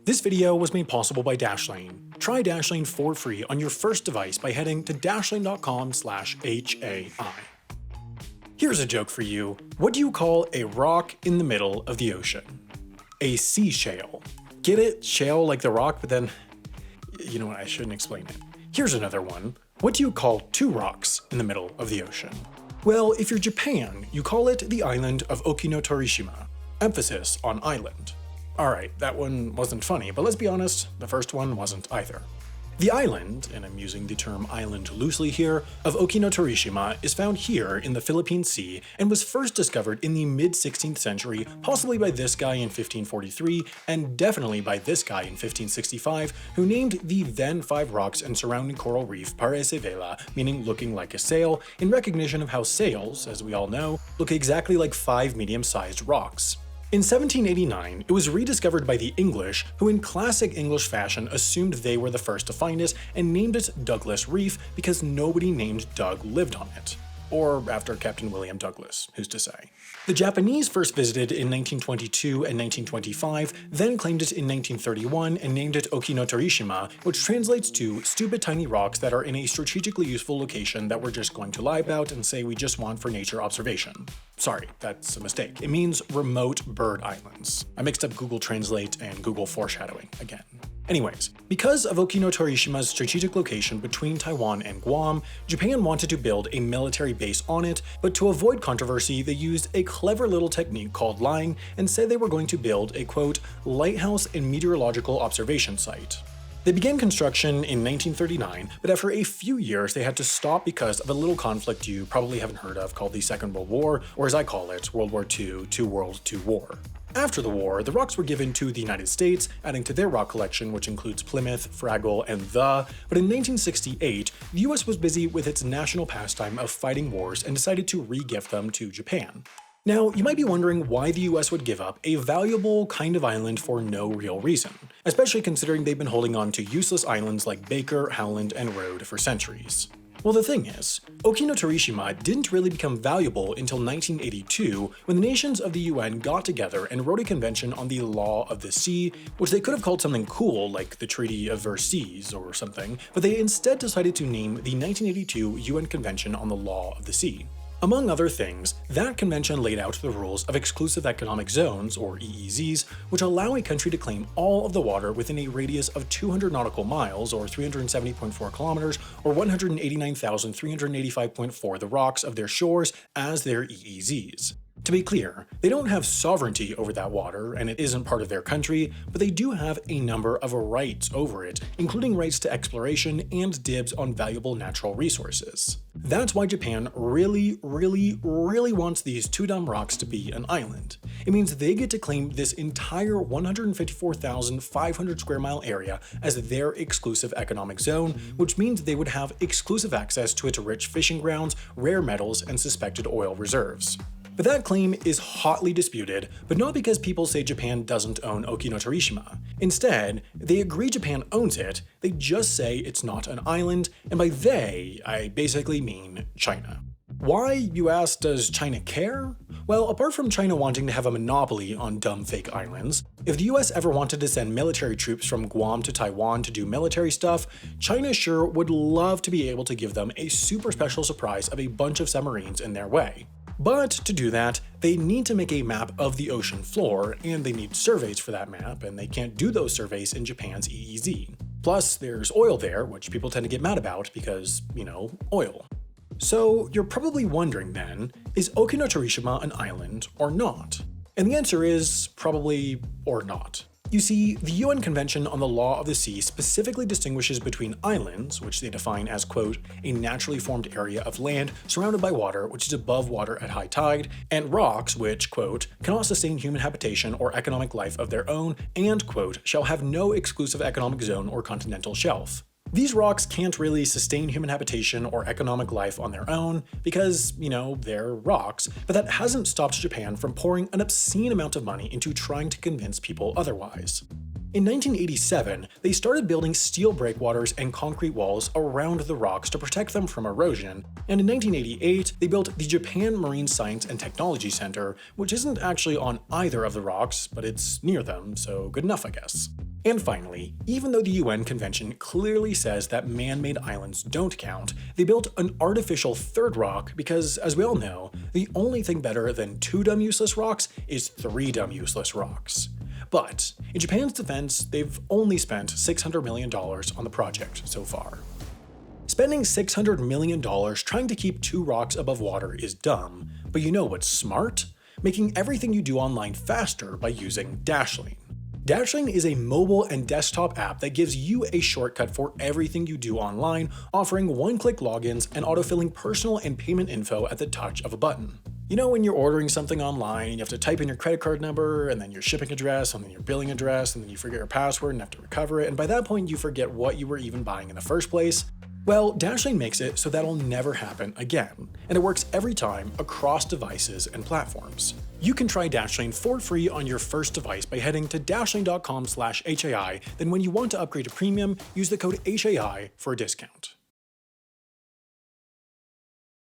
This video was made possible by Dashlane. Try Dashlane for free on your first device by heading to dashlane.com/HAI. Here's a joke for you. What do you call a rock in the middle of the ocean? A sea shale. Get it? Shale like the rock, but then, you know what, I shouldn't explain it. Here's another one. What do you call two rocks in the middle of the ocean? Well, if you're Japan, you call it the island of Okinotorishima. Emphasis on island. Alright, that one wasn't funny, but let's be honest, the first one wasn't either. The island, and I'm using the term island loosely here, of Okinotorishima is found here in the Philippine Sea and was first discovered in the mid-16th century, possibly by this guy in 1543, and definitely by this guy in 1565, who named the then 5 rocks and surrounding coral reef Parece Vela, meaning looking like a sail, in recognition of how sails, as we all know, look exactly like 5 medium-sized rocks. In 1789, it was rediscovered by the English, who in classic English fashion assumed they were the first to find it and named it Douglas Reef because nobody named Doug lived on it. Or after Captain William Douglas, who's to say. The Japanese first visited in 1922 and 1925, then claimed it in 1931 and named it Okinotorishima, which translates to stupid tiny rocks that are in a strategically useful location that we're just going to lie about and say we just want for nature observation. Sorry, that's a mistake. It means remote bird islands. I mixed up Google Translate and Google Foreshadowing again. Anyways, because of Okinotorishima's strategic location between Taiwan and Guam, Japan wanted to build a military base on it, but to avoid controversy, they used a clever little technique called Lyon and said they were going to build a, quote, lighthouse and meteorological observation site. They began construction in 1939, but after a few years they had to stop because of a little conflict you probably haven't heard of called the Second World War, or as I call it, World War II to World II War. After the war, the rocks were given to the United States, adding to their rock collection, which includes Plymouth, Fraggle, and but in 1968, the US was busy with its national pastime of fighting wars and decided to re-gift them to Japan. Now, you might be wondering why the US would give up a valuable kind of island for no real reason, especially considering they've been holding on to useless islands like Baker, Howland, and Rhode for centuries. Well, the thing is, Okinotorishima didn't really become valuable until 1982 when the nations of the UN got together and wrote a convention on the law of the sea, which they could have called something cool like the Treaty of Versailles or something, but they instead decided to name the 1982 UN Convention on the Law of the Sea. Among other things, that convention laid out the rules of exclusive economic zones, or EEZs, which allow a country to claim all of the water within a radius of 200 nautical miles, or 370.4 kilometers, or 189,385.4 the rocks of their shores as their EEZs. To be clear, they don't have sovereignty over that water, and it isn't part of their country, but they do have a number of rights over it, including rights to exploration and dibs on valuable natural resources. That's why Japan really wants these 2 dumb rocks to be an island. It means they get to claim this entire 154,500 square mile area as their exclusive economic zone, which means they would have exclusive access to its rich fishing grounds, rare metals, and suspected oil reserves. But that claim is hotly disputed, but not because people say Japan doesn't own Okinotorishima. Instead, they agree Japan owns it, they just say it's not an island, and by they, I basically mean China. Why, you ask, does China care? Well, apart from China wanting to have a monopoly on dumb fake islands, if the US ever wanted to send military troops from Guam to Taiwan to do military stuff, China sure would love to be able to give them a super special surprise of a bunch of submarines in their way. But to do that, they need to make a map of the ocean floor, and they need surveys for that map, and they can't do those surveys in Japan's EEZ. Plus, there's oil there, which people tend to get mad about because, you know, oil. So you're probably wondering then, is Okinotorishima an island or not? And the answer is probably or not. You see, the UN Convention on the Law of the Sea specifically distinguishes between islands, which they define as, quote, a naturally formed area of land surrounded by water which is above water at high tide, and rocks which, quote, cannot sustain human habitation or economic life of their own and, quote, shall have no exclusive economic zone or continental shelf. These rocks can't really sustain human habitation or economic life on their own because, you know, they're rocks, but that hasn't stopped Japan from pouring an obscene amount of money into trying to convince people otherwise. In 1987, they started building steel breakwaters and concrete walls around the rocks to protect them from erosion, and in 1988, they built the Japan Marine Science and Technology Center, which isn't actually on either of the rocks, but it's near them, so good enough, I guess. And finally, even though the UN convention clearly says that man-made islands don't count, they built an artificial third rock because, as we all know, the only thing better than 2 dumb useless rocks is 3 dumb useless rocks. But in Japan's defense, they've only spent $600 million on the project so far. Spending $600 million trying to keep 2 rocks above water is dumb, but you know what's smart? Making everything you do online faster by using Dashlane. Dashlane is a mobile and desktop app that gives you a shortcut for everything you do online, offering one-click logins and autofilling personal and payment info at the touch of a button. You know when you're ordering something online, you have to type in your credit card number, and then your shipping address, and then your billing address, and then you forget your password and have to recover it, and by that point you forget what you were even buying in the first place? Well, Dashlane makes it so that'll never happen again, and it works every time across devices and platforms. You can try Dashlane for free on your first device by heading to dashlane.com/HAI, then when you want to upgrade to premium, use the code HAI for a discount.